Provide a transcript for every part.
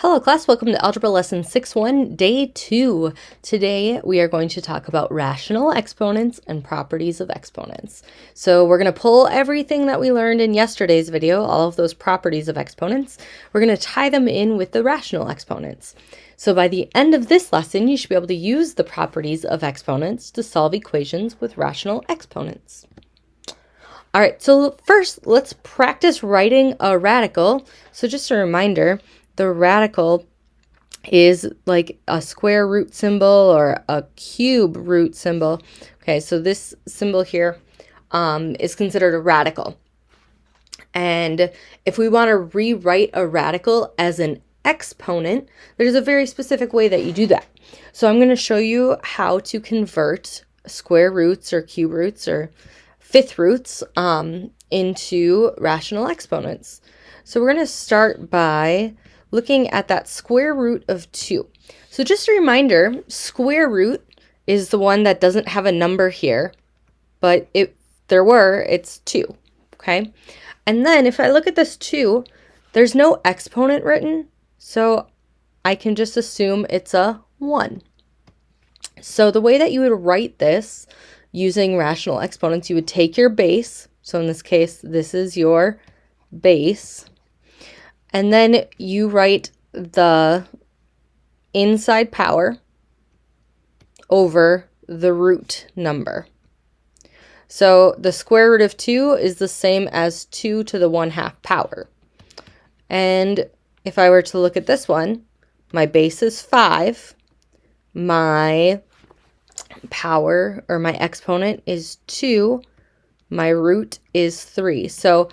Hello class, welcome to Algebra Lesson 6-1, Day 2. Today we are going to talk about rational exponents and properties of exponents. So we're going to pull everything that we learned in yesterday's video, all of those properties of exponents. We're going to tie them in with the rational exponents. So by the end of this lesson, you should be able to use the properties of exponents to solve equations with rational exponents. All right, so first let's practice writing a radical. So just a reminder, the radical is like a square root symbol or a cube root symbol. Okay, so this symbol here is considered a radical. And if we want to rewrite a radical as an exponent, there's a very specific way that you do that. So I'm going to show you how to convert square roots or cube roots or fifth roots into rational exponents. So we're going to start by looking at that square root of 2. So just a reminder, square root is the one that doesn't have a number here, but if there were, it's 2, okay? And then if I look at this 2, there's no exponent written, so I can just assume it's a 1. So the way that you would write this using rational exponents, you would take your base, so in this case, this is your base, and then you write the inside power over the root number. So the square root of 2 is the same as 2 to the 1/2 power. And if I were to look at this one, my base is 5, my power or my exponent is 2, my root is 3. So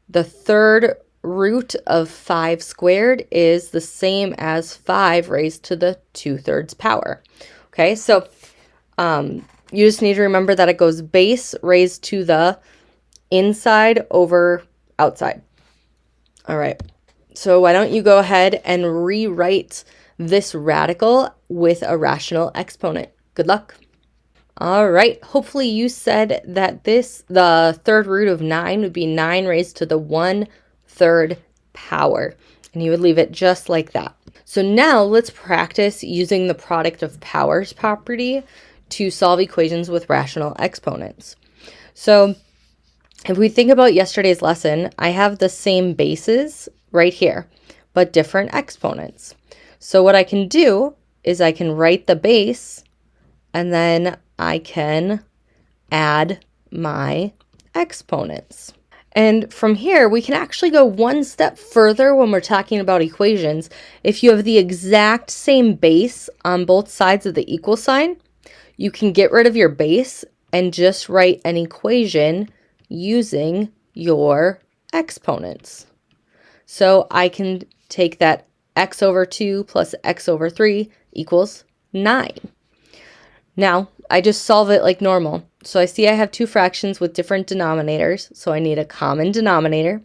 the third root of 5 squared is the same as 5 raised to the 2/3 power. Okay, so you just need to remember that it goes base raised to the inside over outside. All right, so why don't you go ahead and rewrite this radical with a rational exponent. Good luck. All right, hopefully you said that the third root of 9 would be 9 raised to the 1/3 power, and you would leave it just like that. So now let's practice using the product of powers property to solve equations with rational exponents. So if we think about yesterday's lesson, I have the same bases right here, but different exponents. So what I can do is I can write the base, and then I can add my exponents. And from here, we can actually go one step further when we're talking about equations. If you have the exact same base on both sides of the equal sign, you can get rid of your base and just write an equation using your exponents. So I can take that x over 2 plus x over 3 equals 9. Now, I just solve it like normal. So I see I have two fractions with different denominators, so I need a common denominator,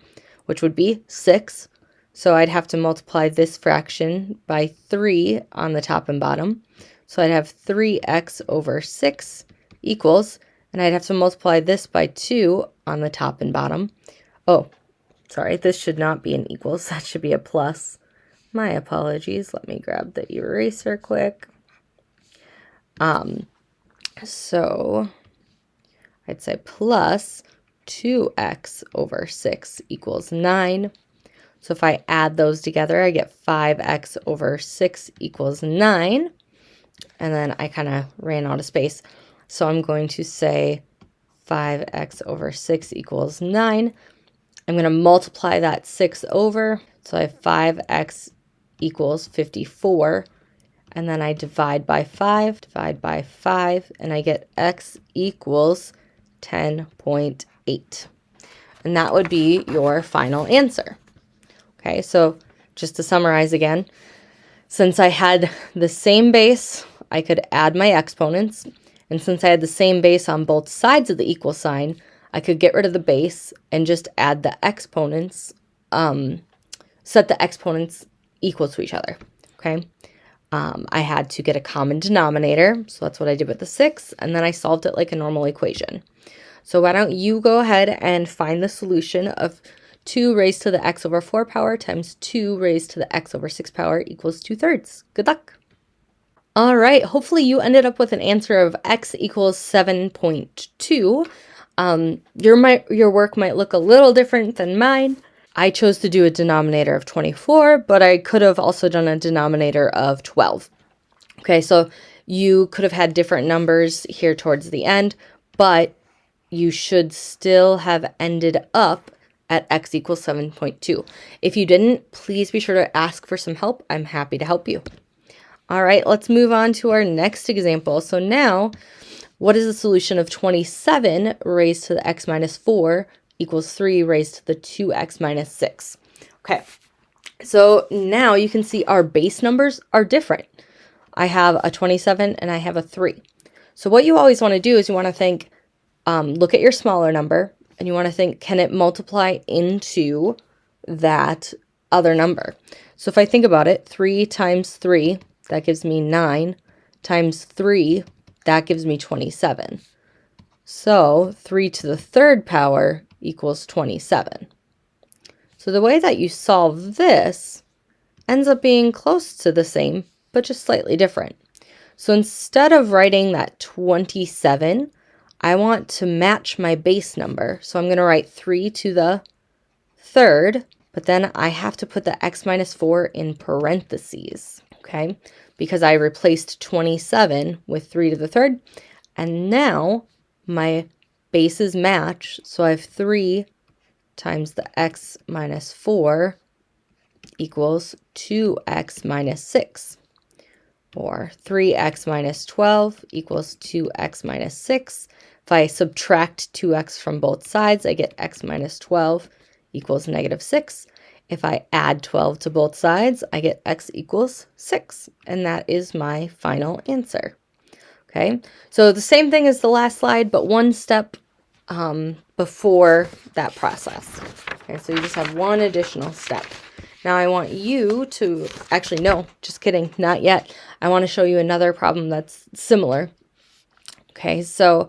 which would be 6. So I'd have to multiply this fraction by 3 on the top and bottom. So I'd have 3x over 6 equals, and I'd have to multiply this by 2 on the top and bottom. Oh, sorry, this should not be an equals. That should be a plus. My apologies. Let me grab the eraser quick. So I'd say plus 2x over 6 equals 9. So if I add those together, I get 5x over 6 equals 9. And then I kind of ran out of space. So I'm going to say 5x over 6 equals 9. I'm going to multiply that 6 over. So I have 5x equals 54. And then I divide by 5, and I get x equals 10.8. And that would be your final answer. Okay, so just to summarize again, since I had the same base, I could add my exponents. And since I had the same base on both sides of the equal sign, I could get rid of the base and just add the exponents, set the exponents equal to each other, okay? I had to get a common denominator, so that's what I did with the 6, and then I solved it like a normal equation. So why don't you go ahead and find the solution of 2 raised to the x over 4 power times 2 raised to the x over 6 power equals 2/3. Good luck. All right, hopefully you ended up with an answer of x equals 7.2. Your work might look a little different than mine. I chose to do a denominator of 24, but I could have also done a denominator of 12. Okay, so you could have had different numbers here towards the end, but you should still have ended up at x equals 7.2. If you didn't, please be sure to ask for some help. I'm happy to help you. All right, let's move on to our next example. So now, what is the solution of 27 raised to the x minus 4 equals 3 raised to the 2x minus 6? Okay, so now you can see our base numbers are different. I have a 27 and I have a 3. So what you always want to do is you want to think, look at your smaller number, and you want to think, can it multiply into that other number? So if I think about it, 3 times 3, that gives me 9, times 3, that gives me 27. So 3 to the third power equals 27. So the way that you solve this ends up being close to the same, but just slightly different. So instead of writing that 27, I want to match my base number. So I'm going to write 3 to the third, but then I have to put the x minus 4 in parentheses, okay? Because I replaced 27 with 3 to the third, and now my bases match. So I have 3 times the x minus 4 equals 2x minus 6. Or 3x minus 12 equals 2x minus 6. If I subtract 2x from both sides, I get x minus 12 equals negative 6. If I add 12 to both sides, I get x equals 6. And that is my final answer. Okay, so the same thing as the last slide, but one step before that process. Okay, so you just have one additional step. Now I want you to, actually no, just kidding, not yet. I want to show you another problem that's similar. Okay, so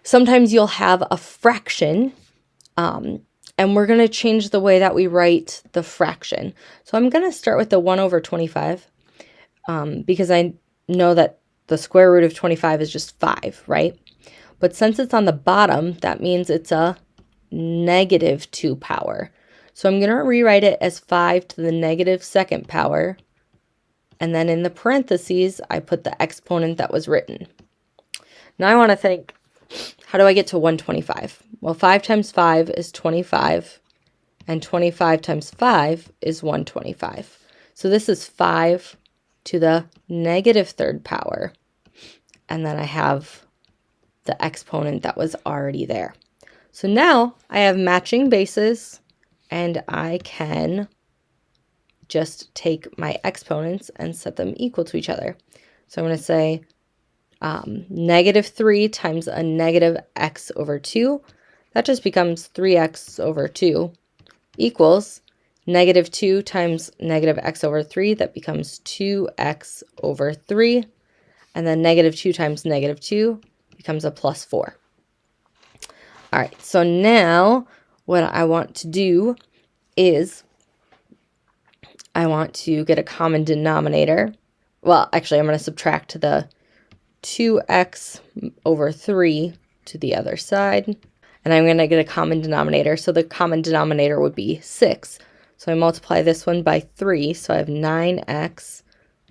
sometimes you'll have a fraction, and we're going to change the way that we write the fraction. So I'm going to start with the 1 over 25, because I know that the square root of 25 is just 5, right? But since it's on the bottom, that means it's a negative 2 power. So I'm going to rewrite it as 5 to the negative second power. And then in the parentheses, I put the exponent that was written. Now I want to think, how do I get to 125? Well, 5 times 5 is 25. And 25 times 5 is 125. So this is 5 to the negative third power. And then I have the exponent that was already there. So now I have matching bases, and I can just take my exponents and set them equal to each other. So I'm going to say negative 3 times a negative x over 2. That just becomes 3x over 2 equals negative 2 times negative x over 3. That becomes 2x over 3. And then negative 2 times negative 2 becomes a plus 4. All right, so now what I want to do is I want to get a common denominator. Well, actually, I'm going to subtract the 2x over 3 to the other side. And I'm going to get a common denominator. So the common denominator would be 6. So I multiply this one by 3. So I have 9x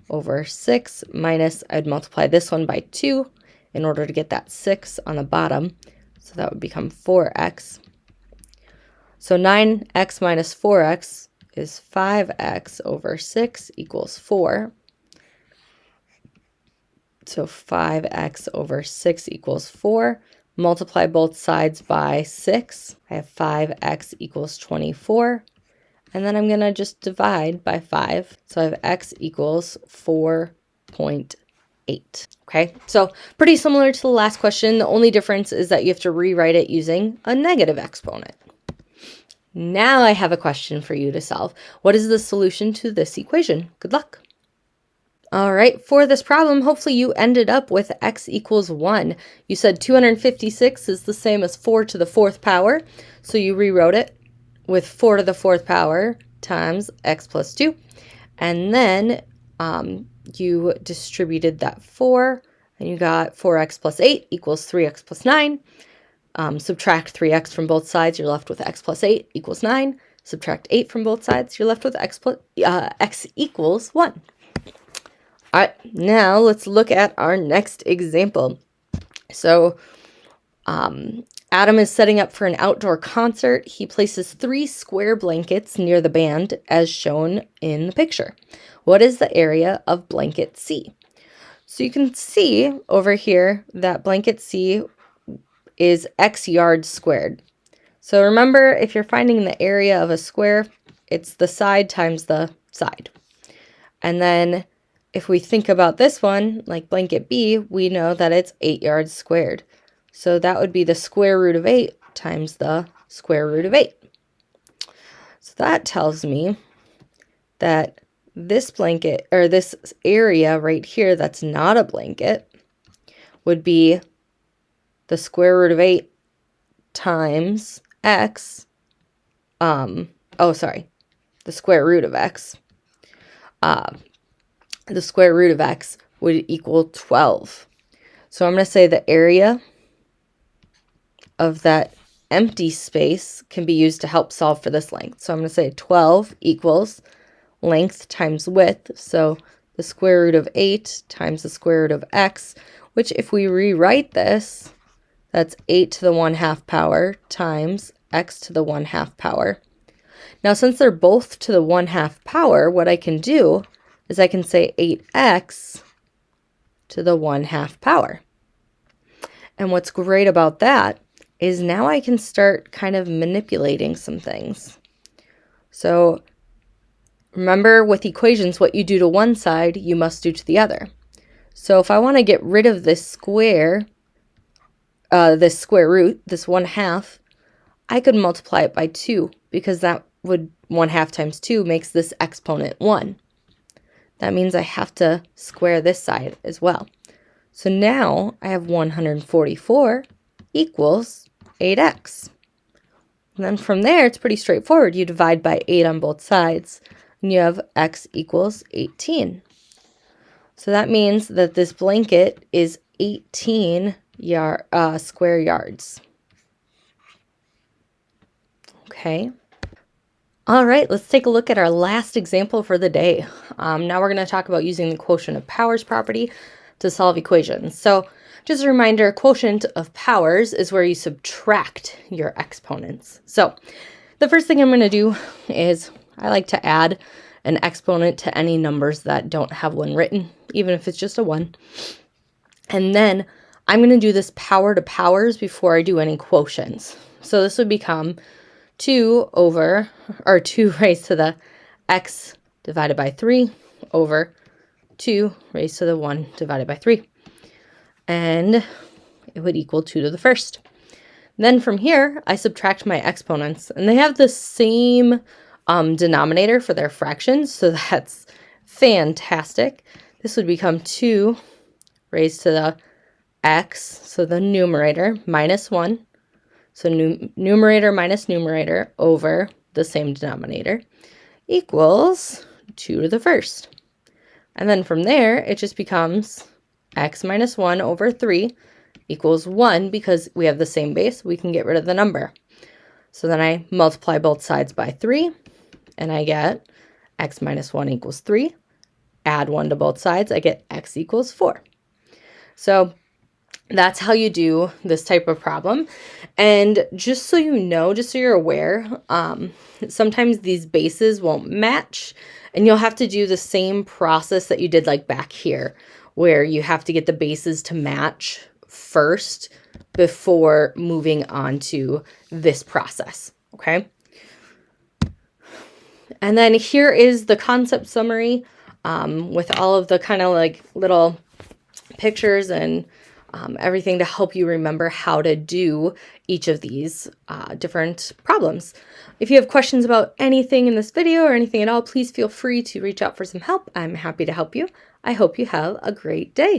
over 6 minus, I'd multiply this one by 2 in order to get that 6 on the bottom. So that would become 4x. So 9x minus 4x is 5x over 6 equals 4. So 5x over 6 equals 4. Multiply both sides by 6. I have 5x equals 24. And then I'm going to just divide by 5. So I have x equals 4.8. Okay, so pretty similar to the last question. The only difference is that you have to rewrite it using a negative exponent. Now I have a question for you to solve. What is the solution to this equation? Good luck. All right, for this problem, hopefully you ended up with x equals 1. You said 256 is the same as 4 to the 4th power, so you rewrote it with 4 to the 4th power times x plus 2. And then you distributed that 4, and you got 4x plus 8 equals 3x plus 9. Subtract 3x from both sides, you're left with x plus 8 equals 9. Subtract 8 from both sides, you're left with x equals 1. All right, now let's look at our next example. So Adam is setting up for an outdoor concert. He places 3 square blankets near the band as shown in the picture. What is the area of blanket C? So you can see over here that blanket C is x yards squared. So remember, if you're finding the area of a square, it's the side times the side. And then if we think about this one, like blanket B, we know that it's 8 yards squared. So that would be the square root of 8 times the square root of 8. So that tells me that this blanket, or this area right here that's not a blanket, would be the square root of 8 times x, the square root of x. The square root of x would equal 12. So I'm going to say the area of that empty space can be used to help solve for this length. So I'm going to say 12 equals length times width. So the square root of 8 times the square root of x, which if we rewrite this, that's 8 to the 1/2 power times x to the 1/2 power. Now, since they're both to the 1/2 power, what I can do is I can say 8x to the 1/2 power. And what's great about that is now I can start kind of manipulating some things. So remember, with equations, what you do to one side, you must do to the other. So if I want to get rid of this square root, this 1/2, I could multiply it by 2, because that would 1/2 times 2 makes this exponent 1. That means I have to square this side as well. So now I have 144 equals 8x. And then from there, it's pretty straightforward. You divide by 8 on both sides, and you have x equals 18. So that means that this blanket is 18 square yards. Okay. All right, let's take a look at our last example for the day. Now we're going to talk about using the quotient of powers property to solve equations. So just a reminder, quotient of powers is where you subtract your exponents. So the first thing I'm going to do is I like to add an exponent to any numbers that don't have one written, even if it's just a 1. And then I'm going to do this power to powers before I do any quotients. So this would become 2 raised to the x divided by 3 over 2 raised to the 1 divided by 3. And it would equal 2 to the first. Then from here, I subtract my exponents, and they have the same denominator for their fractions, so that's fantastic. This would become 2 raised to the x, so the numerator, minus 1. So numerator minus numerator over the same denominator equals 2 to the first. And then from there, it just becomes x minus 1 over 3 equals 1, because we have the same base, we can get rid of the number. So then I multiply both sides by 3, and I get x minus 1 equals 3. Add 1 to both sides, I get x equals 4. So that's how you do this type of problem. And just so you know, just so you're aware, sometimes these bases won't match, and you'll have to do the same process that you did like back here, where you have to get the bases to match first before moving on to this process, okay? And then here is the concept summary with all of the kind of like little pictures and everything to help you remember how to do each of these different problems. If you have questions about anything in this video or anything at all, please feel free to reach out for some help. I'm happy to help you. I hope you have a great day.